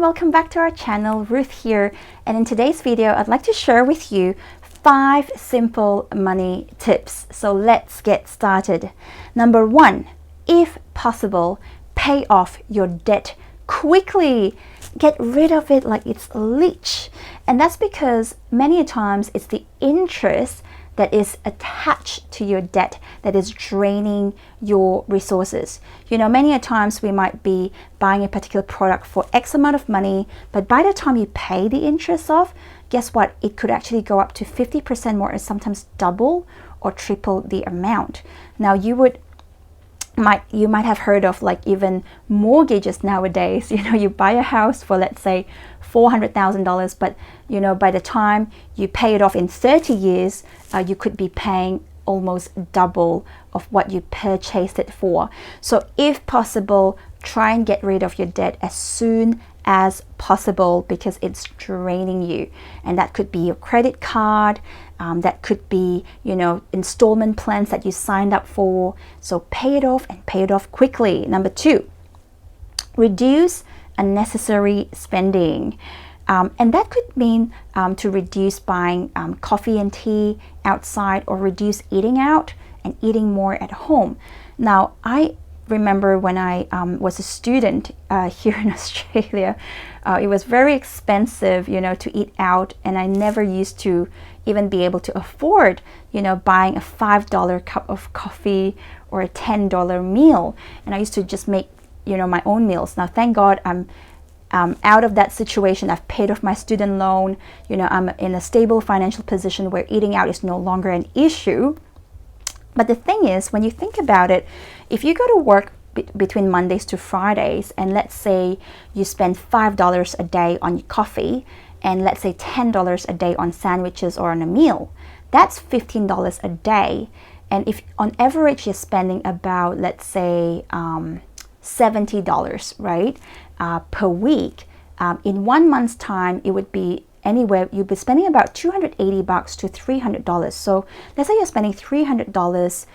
welcome back to our channel. Ruth here, and in today's video I'd like to share with you 5 simple money tips. So let's get started. Number 1, if possible, pay off your debt quickly. Get rid of it like it's a leech. And that's because many times it's the interest that is attached to your debt that is draining your resources. You know, many a times we might be buying a particular product for X amount of money, but by the time you pay the interest off, guess what? It could actually go up to 50% more, or sometimes double or triple the amount. Now you might have heard of like even mortgages nowadays. You know, you buy a house for, let's say, $400,000, but you know, by the time you pay it off in 30 years, you could be paying almost double of what you purchased it for. So if possible, try and get rid of your debt as soon as possible, because it's draining you. And that could be your credit card, that could be, you know, installment plans that you signed up for. So pay it off, and pay it off quickly. Number 2, reduce unnecessary spending. And that could mean to reduce buying coffee and tea outside, or reduce eating out and eating more at home. Now, I remember when I was a student here in Australia, it was very expensive, you know, to eat out, and I never used to even be able to afford, you know, buying a $5 cup of coffee or a $10 meal. And I used to just make, you know, my own meals. Now, thank God I'm out of that situation. I've paid off my student loan. You know, I'm in a stable financial position where eating out is no longer an issue. But the thing is, when you think about it, if you go to work between Mondays to Fridays, and let's say you spend $5 a day on your coffee, and let's say $10 a day on sandwiches or on a meal, that's $15 a day. And if on average you're spending about, let's say, $70, right, per week, in 1 month's time, it would be anywhere, you'd be spending about $280 to $300. So let's say you're spending $300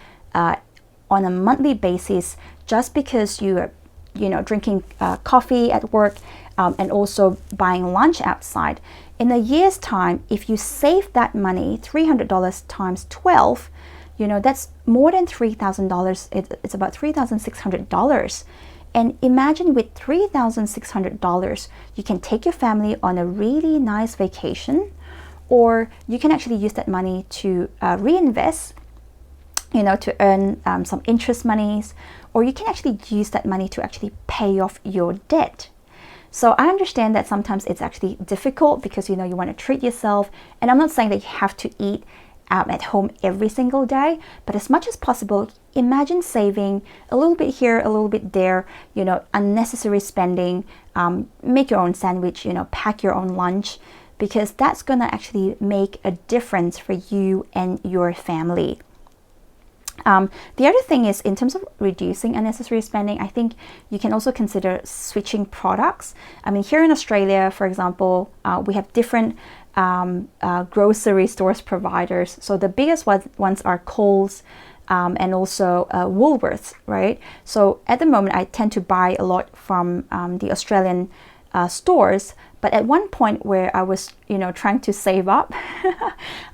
on a monthly basis, just because you're, you know, drinking coffee at work, and also buying lunch outside. In a year's time, if you save that money, $300 times 12, you know, that's more than $3,000. It's about $3,600. And imagine with $3,600, you can take your family on a really nice vacation, or you can actually use that money to reinvest, you know, to earn some interest monies, or you can actually use that money to actually pay off your debt. So I understand that sometimes it's actually difficult, because, you know, you want to treat yourself. And I'm not saying that you have to eat at home every single day, but as much as possible, imagine saving a little bit here, a little bit there, you know, unnecessary spending, make your own sandwich, you know, pack your own lunch, because that's going to actually make a difference for you and your family. The other thing is, in terms of reducing unnecessary spending, I think you can also consider switching products. I mean, here in Australia, for example, we have different grocery stores providers. So the biggest ones are Coles, and also Woolworths, right? So at the moment, I tend to buy a lot from the Australian stores. But at one point where I was, you know, trying to save up,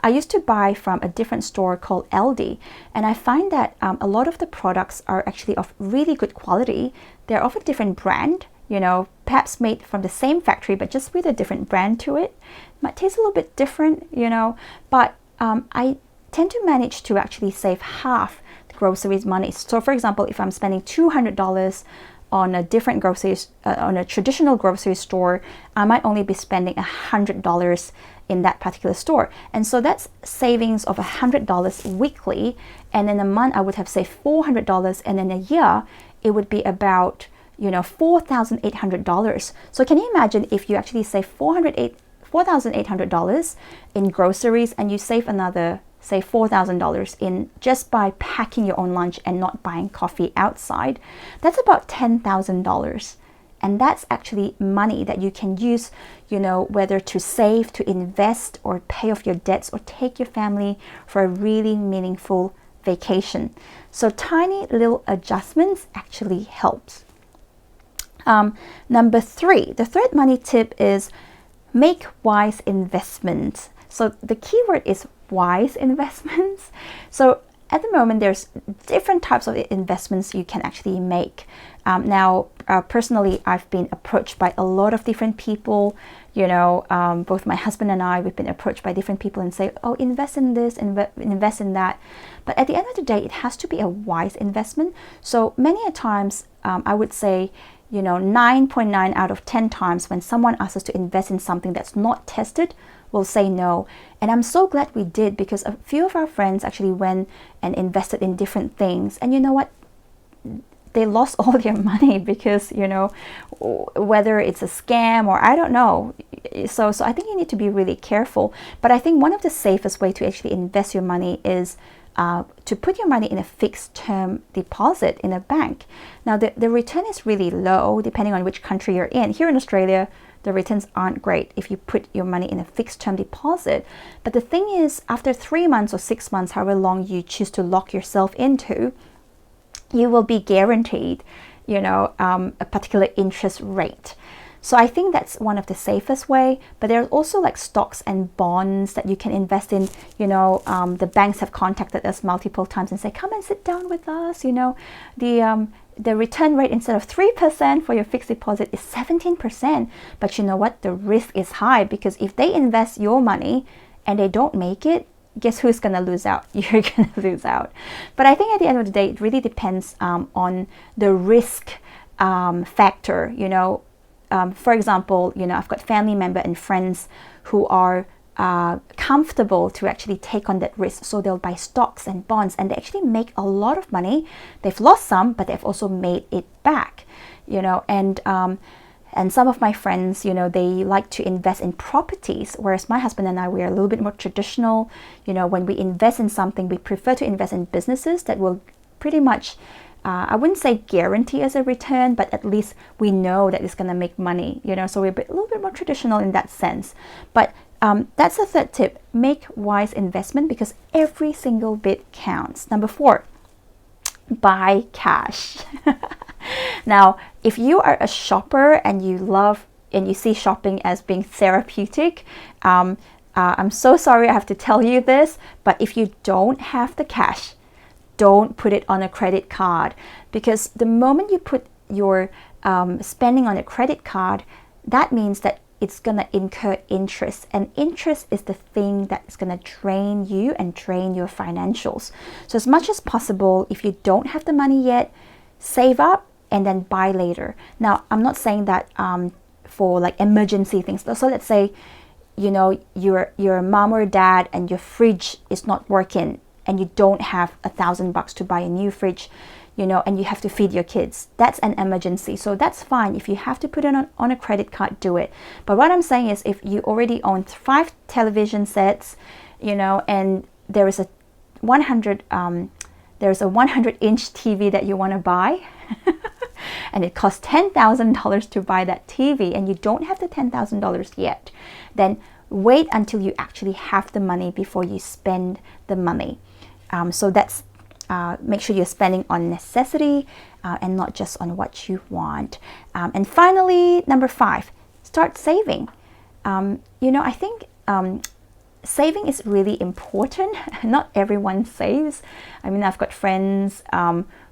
I used to buy from a different store called Aldi. And I find that a lot of the products are actually of really good quality. They're of a different brand, you know, perhaps made from the same factory, but just with a different brand to it. Might taste a little bit different, you know, but I tend to manage to actually save half the groceries money. So for example, if I'm spending $200 on a different groceries, on a traditional grocery store, I might only be spending $100 in that particular store. And so that's savings of $100 weekly. And in a month, I would have saved $400. And in a year, it would be about, you know, $4,800. So can you imagine if you actually save $4,800 in groceries, and you save another, say, $4,000 in just by packing your own lunch and not buying coffee outside? That's about $10,000. And that's actually money that you can use, you know, whether to save, to invest, or pay off your debts, or take your family for a really meaningful vacation. So tiny little adjustments actually helps. Number three, the third money tip is make wise investments. So the key word is wise investments. So at the moment, there's different types of investments you can actually make. Personally, I've been approached by a lot of different people. Both my husband and I, we've been approached by different people and say, oh, invest in this, invest in that. But at the end of the day, it has to be a wise investment. So many a times, I would say, 9.9 out of 10 times when someone asks us to invest in something that's not tested, we'll say no. And I'm so glad we did, because a few of our friends actually went and invested in different things. And you know what? They lost all their money because, whether it's a scam or I don't know. So I think you need to be really careful. But I think one of the safest way to actually invest your money is to put your money in a fixed term deposit in a bank. Now, the return is really low depending on which country you're in. Here in Australia, the returns aren't great if you put your money in a fixed term deposit. But the thing is, after 3 months or 6 months, however long you choose to lock yourself into, you will be guaranteed, a particular interest rate. So I think that's one of the safest way. But there's also like stocks and bonds that you can invest in. The banks have contacted us multiple times and say, come and sit down with us. The return rate instead of 3% for your fixed deposit is 17%. But you know what? The risk is high, because if they invest your money and they don't make it, guess who's going to lose out? You're going to lose out. But I think at the end of the day, it really depends on the risk factor. For example, I've got family members and friends who are comfortable to actually take on that risk. So they'll buy stocks and bonds, and they actually make a lot of money. They've lost some, but they've also made it back. And some of my friends, they like to invest in properties, whereas my husband and I, we are a little bit more traditional. When we invest in something, we prefer to invest in businesses that will pretty much, I wouldn't say guarantee us a return, but at least we know that it's going to make money. So we're a little bit more traditional in that sense. But that's the third tip: make wise investment, because every single bit counts. Number 4, buy cash. Now, if you are a shopper and you see shopping as being therapeutic, I'm so sorry I have to tell you this, but if you don't have the cash, don't put it on a credit card, because the moment you put your spending on a credit card, that means that it's going to incur interest, and interest is the thing that is going to drain you and drain your financials. So as much as possible, if you don't have the money yet, save up and then buy later. Now, I'm not saying that for like emergency things. So let's say, you're a mom or dad and your fridge is not working and you don't have $1,000 to buy a new fridge, and you have to feed your kids. That's an emergency. So that's fine. If you have to put it on a credit card, do it. But what I'm saying is, if you already own 5 television sets, and there is a 100-inch TV that you want to buy, and it costs $10,000 to buy that TV, and you don't have the $10,000 yet, then wait until you actually have the money before you spend the money. So that's make sure you're spending on necessity and not just on what you want. And finally, number 5, start saving. I think saving is really important. Not everyone saves. I mean, I've got friends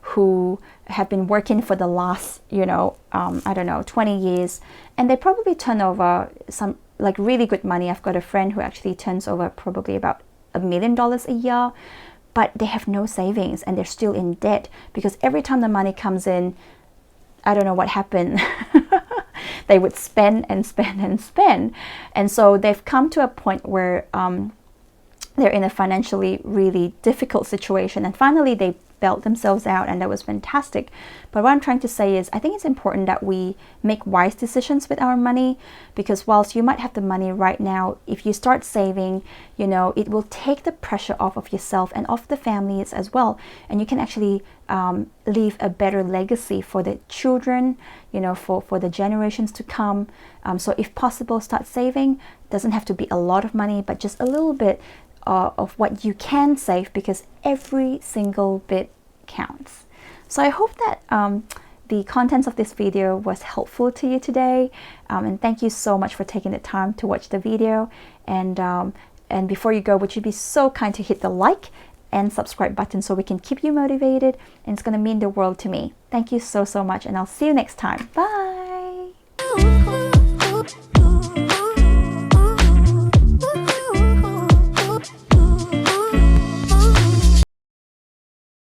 who have been working for the last, 20 years, and they probably turn over some like really good money. I've got a friend who actually turns over probably about $1 million a year, but they have no savings and they're still in debt, because every time the money comes in, I don't know what happened. They would spend and spend and spend. And so they've come to a point where they're in a financially really difficult situation. And finally, they bailed themselves out, and that was fantastic. But what I'm trying to say is, I think it's important that we make wise decisions with our money, because whilst you might have the money right now, if you start saving, it will take the pressure off of yourself and off the families as well. And you can actually leave a better legacy for the children, for the generations to come. So if possible, start saving. Doesn't have to be a lot of money, but just a little bit of what you can save, because every single bit counts. So I hope that the contents of this video was helpful to you today, and thank you so much for taking the time to watch the video. And before you go, would you be so kind to hit the like and subscribe button so we can keep you motivated, and it's going to mean the world to me. Thank you so much, and I'll see you next time. Bye.